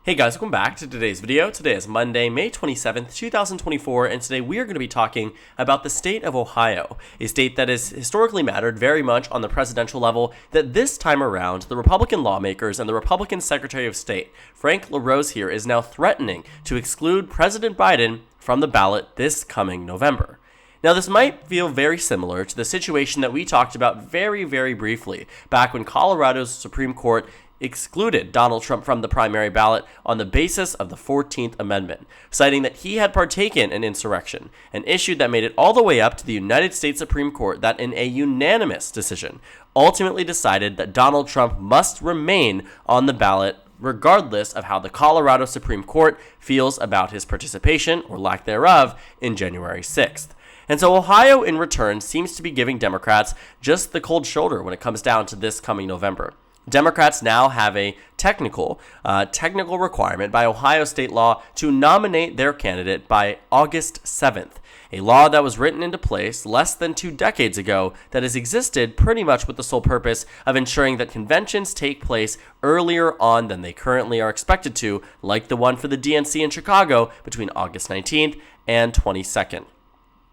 Hey guys, welcome back to today's video. Today is Monday, May 27th, 2024, and today we are going to be talking about the state of Ohio, a state that has historically mattered very much on the presidential level, that this time around, the Republican lawmakers and the Republican Secretary of State, Frank LaRose here, is now threatening to exclude President Biden from the ballot this coming November. Now, this might feel very similar to the situation that we talked about very briefly back when Colorado's Supreme Court excluded Donald Trump from the primary ballot on the basis of the 14th Amendment, citing that he had partaken in insurrection, an issue that made it all the way up to the United States Supreme Court that in a unanimous decision ultimately decided that Donald Trump must remain on the ballot regardless of how the Colorado Supreme Court feels about his participation, or lack thereof, in January 6th. And so Ohio, in return, seems to be giving Democrats just the cold shoulder when it comes down to this coming November. Democrats now have a technical requirement by Ohio state law to nominate their candidate by August 7th, a law that was written into place less than 2 decades ago that has existed pretty much with the sole purpose of ensuring that conventions take place earlier on than they currently are expected to, like the one for the DNC in Chicago between August 19th and 22nd.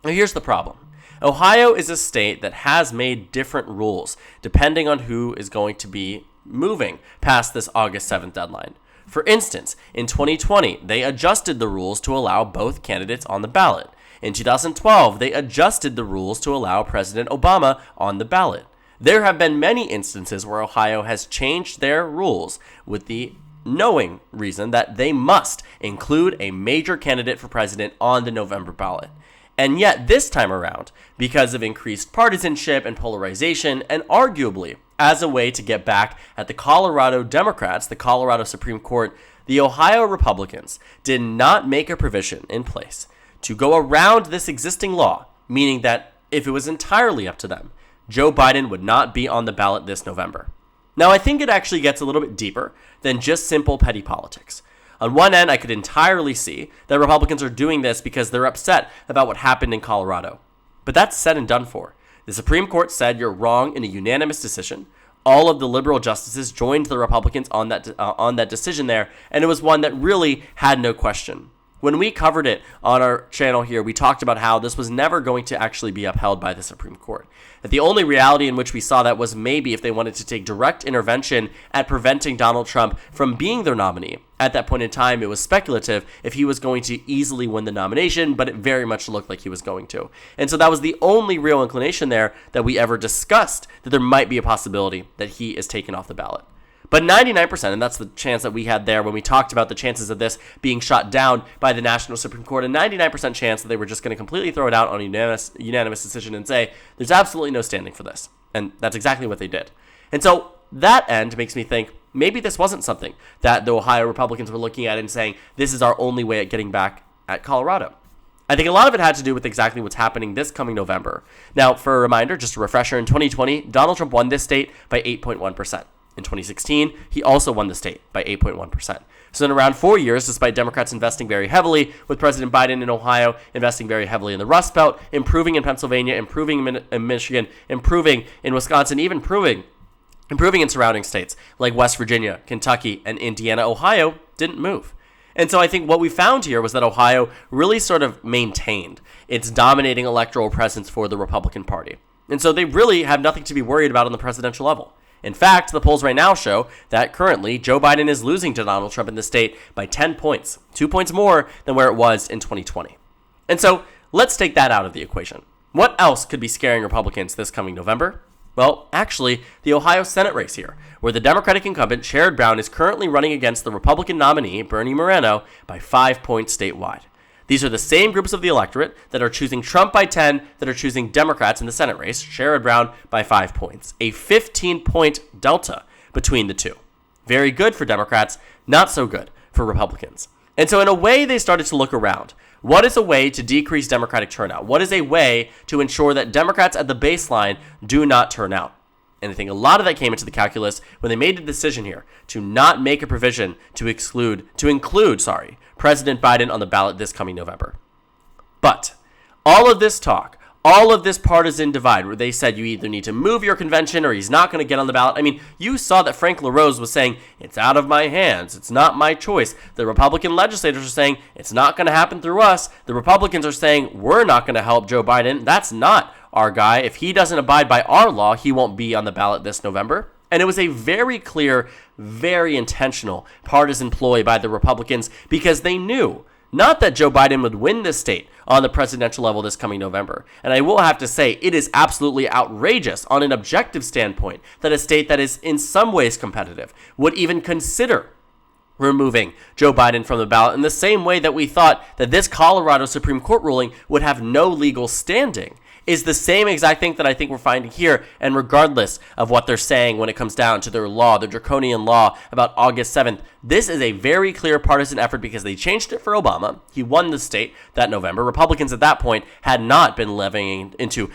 Now, here's the problem. Ohio is a state that has made different rules depending on who is going to be moving past this August 7th deadline. For instance, in 2020, they adjusted the rules to allow both candidates on the ballot. In 2012, they adjusted the rules to allow President Obama on the ballot. There have been many instances where Ohio has changed their rules with the knowing reason that they must include a major candidate for president on the November ballot. And yet, this time around, because of increased partisanship and polarization, and arguably as a way to get back at the Colorado Democrats, the Colorado Supreme Court, the Ohio Republicans did not make a provision in place to go around this existing law, meaning that if it was entirely up to them, Joe Biden would not be on the ballot this November. Now, I think it actually gets a little bit deeper than just simple petty politics. On one end, I could entirely see that Republicans are doing this because they're upset about what happened in Colorado. But that's said and done for. The Supreme Court said you're wrong in a unanimous decision. All of the liberal justices joined the Republicans on that decision there, and it was one that really had no question. When we covered it on our channel here, we talked about how this was never going to actually be upheld by the Supreme Court. That the only reality in which we saw that was maybe if they wanted to take direct intervention at preventing Donald Trump from being their nominee. At that point in time, it was speculative if he was going to easily win the nomination, but it very much looked like he was going to. And so that was the only real inclination there that we ever discussed, that there might be a possibility that he is taken off the ballot. But 99%, and that's the chance that we had there when we talked about the chances of this being shot down by the National Supreme Court, a 99% chance that they were just going to completely throw it out on a unanimous decision and say, there's absolutely no standing for this. And that's exactly what they did. And so that end makes me think maybe this wasn't something that the Ohio Republicans were looking at and saying, this is our only way at getting back at Colorado. I think a lot of it had to do with exactly what's happening this coming November. Now, for a reminder, just a refresher, in 2020, Donald Trump won this state by 8.1%. In 2016, he also won the state by 8.1%. So in around 4 years, despite Democrats investing very heavily, with President Biden in Ohio investing very heavily in the Rust Belt, improving in Pennsylvania, improving in Michigan, improving in Wisconsin, even improving in surrounding states like West Virginia, Kentucky, and Indiana, Ohio didn't move. And so I think what we found here was that Ohio really sort of maintained its dominating electoral presence for the Republican Party. And so they really have nothing to be worried about on the presidential level. In fact, the polls right now show that currently Joe Biden is losing to Donald Trump in the state by 10 points, 2 points more than where it was in 2020. And so let's take that out of the equation. What else could be scaring Republicans this coming November? Well, actually, the Ohio Senate race here, where the Democratic incumbent Sherrod Brown is currently running against the Republican nominee Bernie Moreno by 5 points statewide. These are the same groups of the electorate that are choosing Trump by 10 that are choosing Democrats in the Senate race, Sherrod Brown by 5 points, a 15-point delta between the two. Very good for Democrats, not so good for Republicans. And so in a way, they started to look around. What is a way to decrease Democratic turnout? What is a way to ensure that Democrats at the baseline do not turn out? And I think a lot of that came into the calculus when they made the decision here to not make a provision to include President Biden on the ballot this coming November. But all of this talk, all of this partisan divide where they said you either need to move your convention or he's not going to get on the ballot. I mean, you saw that Frank LaRose was saying, it's out of my hands. It's not my choice. The Republican legislators are saying, it's not going to happen through us. The Republicans are saying, we're not going to help Joe Biden. That's not our guy. If he doesn't abide by our law, he won't be on the ballot this November. And it was a very clear, very intentional partisan ploy by the Republicans because they knew not that Joe Biden would win this state on the presidential level this coming November. And I will have to say, it is absolutely outrageous on an objective standpoint that a state that is in some ways competitive would even consider removing Joe Biden from the ballot in the same way that we thought that this Colorado Supreme Court ruling would have no legal standing. Is the same exact thing that I think we're finding here, and regardless of what they're saying when it comes down to their law, the draconian law about August 7th, this is a very clear partisan effort because they changed it for Obama. He won the state that November. Republicans at that point had not been levying into,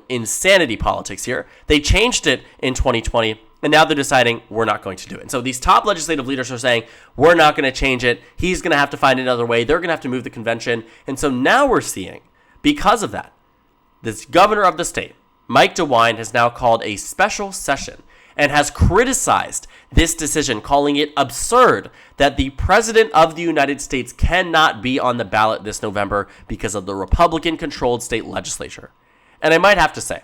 insanity politics here. They changed it in 2020, and now they're deciding we're not going to do it. And so these top legislative leaders are saying, we're not going to change it. He's going to have to find another way. They're going to have to move the convention. And so now we're seeing, because of that, this governor of the state, Mike DeWine, has now called a special session and has criticized this decision, calling it absurd that the president of the United States cannot be on the ballot this November because of the Republican-controlled state legislature. And I might have to say,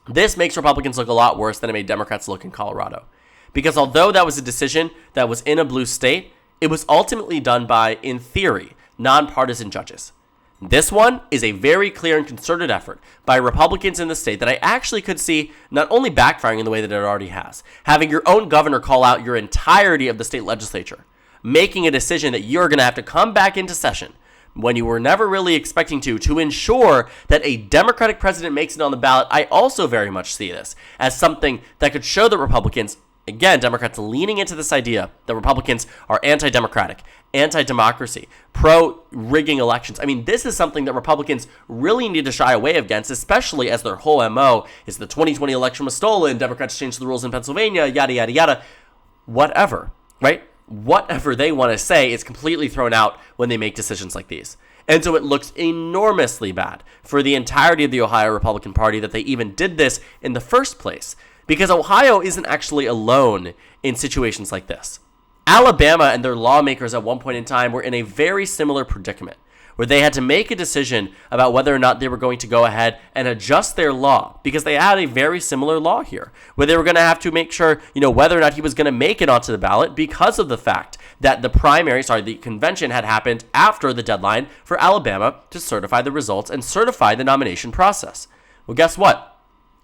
this makes Republicans look a lot worse than it made Democrats look in Colorado. Because although that was a decision that was in a blue state, it was ultimately done by, in theory, nonpartisan judges. This one is a very clear and concerted effort by Republicans in the state that I actually could see not only backfiring in the way that it already has, having your own governor call out your entirety of the state legislature, making a decision that you're going to have to come back into session when you were never really expecting to ensure that a Democratic president makes it on the ballot. I also very much see this as something that could show that Republicans, again, Democrats leaning into this idea that Republicans are anti-democratic, anti-democracy, pro-rigging elections. I mean, this is something that Republicans really need to shy away against, especially as their whole MO is the 2020 election was stolen, Democrats changed the rules in Pennsylvania, yada, yada, yada. Whatever, right? Whatever they want to say is completely thrown out when they make decisions like these. And so it looks enormously bad for the entirety of the Ohio Republican Party that they even did this in the first place. Because Ohio isn't actually alone in situations like this. Alabama and their lawmakers at one point in time were in a very similar predicament, where they had to make a decision about whether or not they were going to go ahead and adjust their law, because they had a very similar law here, where they were going to have to make sure, whether or not he was going to make it onto the ballot because of the fact that the convention had happened after the deadline for Alabama to certify the results and certify the nomination process. Well, guess what?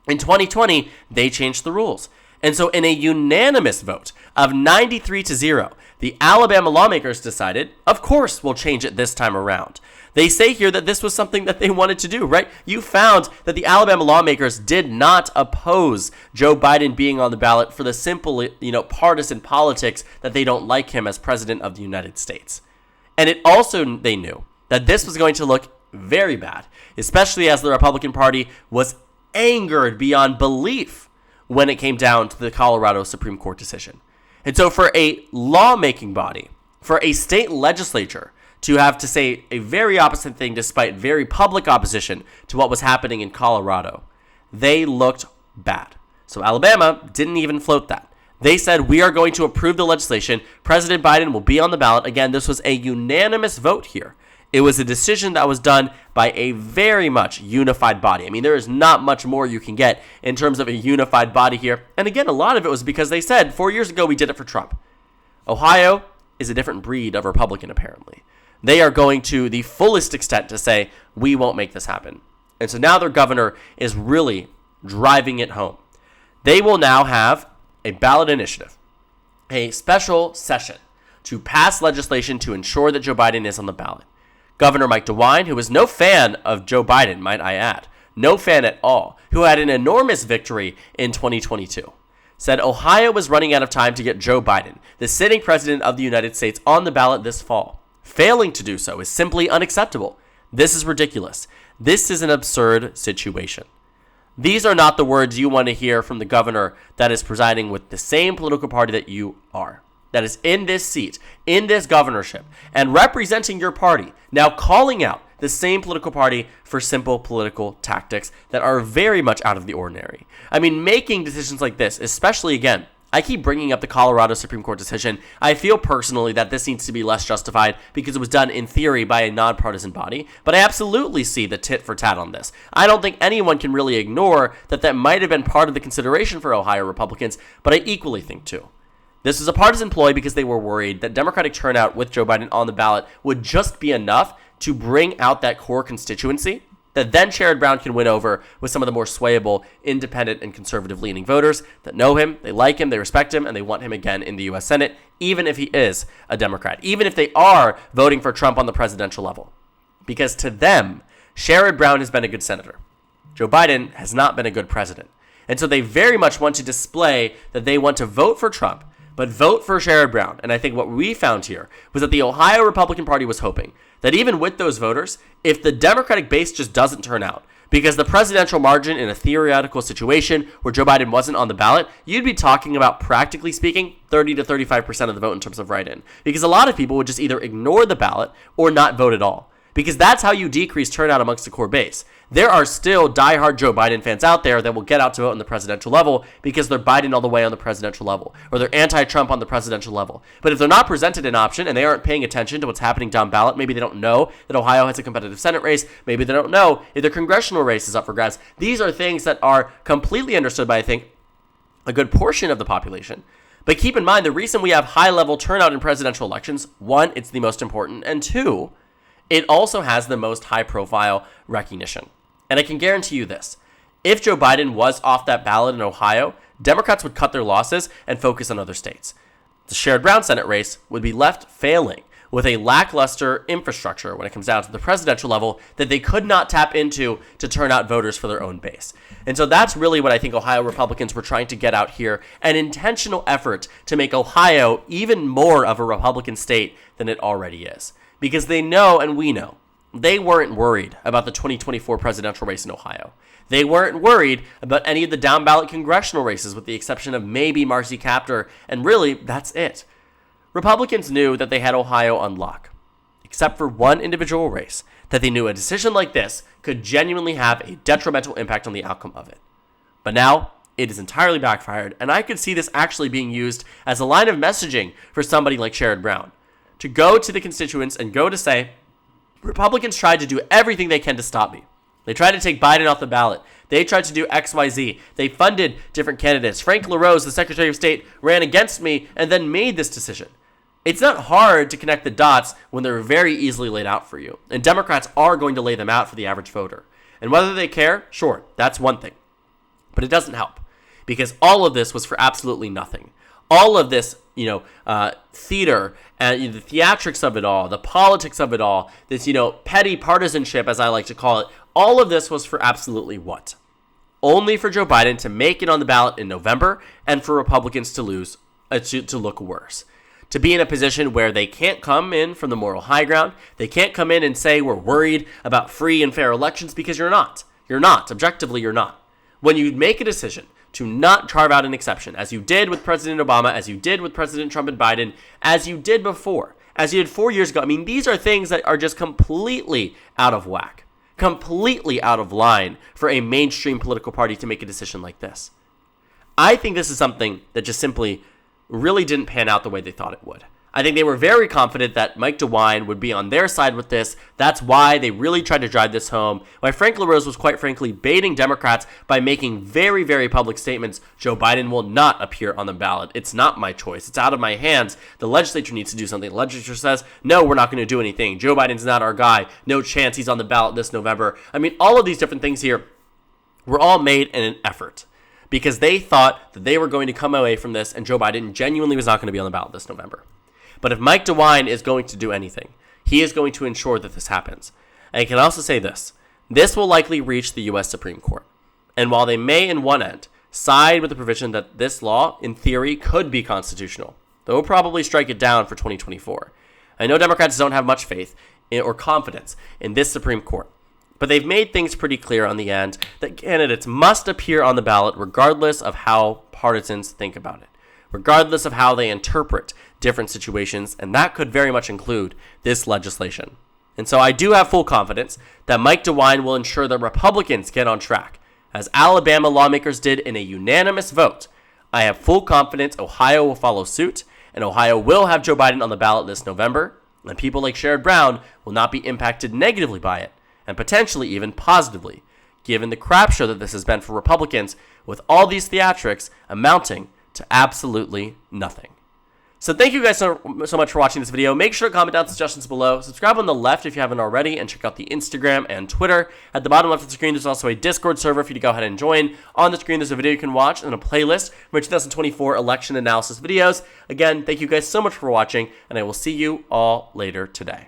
In 2020, they changed the rules. And so in a unanimous vote of 93-0, the Alabama lawmakers decided, of course, we'll change it this time around. They say here that this was something that they wanted to do, right? You found that the Alabama lawmakers did not oppose Joe Biden being on the ballot for the simple, partisan politics that they don't like him as president of the United States. And it also, they knew that this was going to look very bad, especially as the Republican Party was angered beyond belief when it came down to the Colorado Supreme Court decision. And so for a lawmaking body, for a state legislature to have to say a very opposite thing despite very public opposition to what was happening in Colorado, they looked bad. So Alabama didn't even float that. They said, we are going to approve the legislation. President Biden will be on the ballot. Again, this was a unanimous vote here. It was a decision that was done by a very much unified body. I mean, there is not much more you can get in terms of a unified body here. And again, a lot of it was because they said 4 years ago we did it for Trump. Ohio is a different breed of Republican, apparently. They are going to the fullest extent to say, we won't make this happen. And so now their governor is really driving it home. They will now have a ballot initiative, a special session to pass legislation to ensure that Joe Biden is on the ballot. Governor Mike DeWine, who was no fan of Joe Biden, might I add, no fan at all, who had an enormous victory in 2022, said Ohio was running out of time to get Joe Biden, the sitting president of the United States, on the ballot this fall. Failing to do so is simply unacceptable. This is ridiculous. This is an absurd situation. These are not the words you want to hear from the governor that is presiding with the same political party that you are. that is in this seat, in this governorship, and representing your party, now calling out the same political party for simple political tactics that are very much out of the ordinary. I mean, making decisions like this, especially, again, I keep bringing up the Colorado Supreme Court decision. I feel personally that this needs to be less justified because it was done in theory by a nonpartisan body, but I absolutely see the tit for tat on this. I don't think anyone can really ignore that might have been part of the consideration for Ohio Republicans, but I equally think too. This was a partisan ploy because they were worried that Democratic turnout with Joe Biden on the ballot would just be enough to bring out that core constituency that then Sherrod Brown can win over with some of the more swayable, independent, and conservative-leaning voters that know him, they like him, they respect him, and they want him again in the U.S. Senate, even if he is a Democrat, even if they are voting for Trump on the presidential level. Because to them, Sherrod Brown has been a good senator. Joe Biden has not been a good president. And so they very much want to display that they want to vote for Trump, but vote for Sherrod Brown. And I think what we found here was that the Ohio Republican Party was hoping that even with those voters, if the Democratic base just doesn't turn out, because the presidential margin in a theoretical situation where Joe Biden wasn't on the ballot, you'd be talking about, practically speaking, 30 to 35% of the vote in terms of write-in. Because a lot of people would just either ignore the ballot or not vote at all. Because that's how you decrease turnout amongst the core base. There are still diehard Joe Biden fans out there that will get out to vote on the presidential level because they're Biden all the way on the presidential level, or they're anti-Trump on the presidential level. But if they're not presented an option and they aren't paying attention to what's happening down ballot, maybe they don't know that Ohio has a competitive Senate race, maybe they don't know if their congressional race is up for grabs. These are things that are completely understood by, I think, a good portion of the population. But keep in mind, the reason we have high-level turnout in presidential elections, one, it's the most important, and two, it also has the most high-profile recognition. And I can guarantee you this. If Joe Biden was off that ballot in Ohio, Democrats would cut their losses and focus on other states. The Sherrod Brown Senate race would be left failing with a lackluster infrastructure when it comes down to the presidential level that they could not tap into to turn out voters for their own base. And so that's really what I think Ohio Republicans were trying to get out here, an intentional effort to make Ohio even more of a Republican state than it already is. Because they know, and we know, they weren't worried about the 2024 presidential race in Ohio. They weren't worried about any of the down-ballot congressional races with the exception of maybe Marcy Kaptur, and really, that's it. Republicans knew that they had Ohio on lock, except for one individual race, that they knew a decision like this could genuinely have a detrimental impact on the outcome of it. But now, it is entirely backfired, and I could see this actually being used as a line of messaging for somebody like Sherrod Brown, to go to the constituents and go to say, Republicans tried to do everything they can to stop me. They tried to take Biden off the ballot. They tried to do X, Y, Z. They funded different candidates. Frank LaRose, the Secretary of State, ran against me and then made this decision. It's not hard to connect the dots when they're very easily laid out for you. And Democrats are going to lay them out for the average voter. And whether they care, sure, that's one thing. But it doesn't help. Because all of this was for absolutely nothing. All of this, theater and the theatrics of it all, the politics of it all, this, petty partisanship, as I like to call it, all of this was for absolutely what? Only for Joe Biden to make it on the ballot in November and for Republicans to lose, to look worse. To be in a position where they can't come in from the moral high ground. They can't come in and say we're worried about free and fair elections because you're not. You're not. Objectively, you're not. When you make a decision to not carve out an exception, as you did with President Obama, as you did with President Trump and Biden, as you did before, as you did 4 years ago. I mean, these are things that are just completely out of whack, completely out of line for a mainstream political party to make a decision like this. I think this is something that just simply really didn't pan out the way they thought it would. I think they were very confident that Mike DeWine would be on their side with this. That's why they really tried to drive this home. Why Frank LaRose was quite frankly baiting Democrats by making very, very public statements. Joe Biden will not appear on the ballot. It's not my choice. It's out of my hands. The legislature needs to do something. The legislature says, no, we're not going to do anything. Joe Biden's not our guy. No chance he's on the ballot this November. I mean, all of these different things here were all made in an effort because they thought that they were going to come away from this and Joe Biden genuinely was not going to be on the ballot this November. But if Mike DeWine is going to do anything, he is going to ensure that this happens. And I can also say this. This will likely reach the U.S. Supreme Court. And while they may, in one end, side with the provision that this law, in theory, could be constitutional, they will probably strike it down for 2024. I know Democrats don't have much faith or confidence in this Supreme Court. But they've made things pretty clear on the end that candidates must appear on the ballot regardless of how partisans think about it, regardless of how they interpret different situations, and that could very much include this legislation. And so I do have full confidence that Mike DeWine will ensure that Republicans get on track, as Alabama lawmakers did in a unanimous vote. I have full confidence Ohio will follow suit, and Ohio will have Joe Biden on the ballot this November, and people like Sherrod Brown will not be impacted negatively by it, and potentially even positively, given the crap show that this has been for Republicans, with all these theatrics amounting to absolutely nothing. So thank you guys so much for watching this video. Make sure to comment down suggestions below. Subscribe on the left if you haven't already, and check out the Instagram and Twitter. At the bottom left of the screen, there's also a Discord server for you to go ahead and join. On the screen, there's a video you can watch and a playlist from my 2024 election analysis videos. Again, thank you guys so much for watching, and I will see you all later today.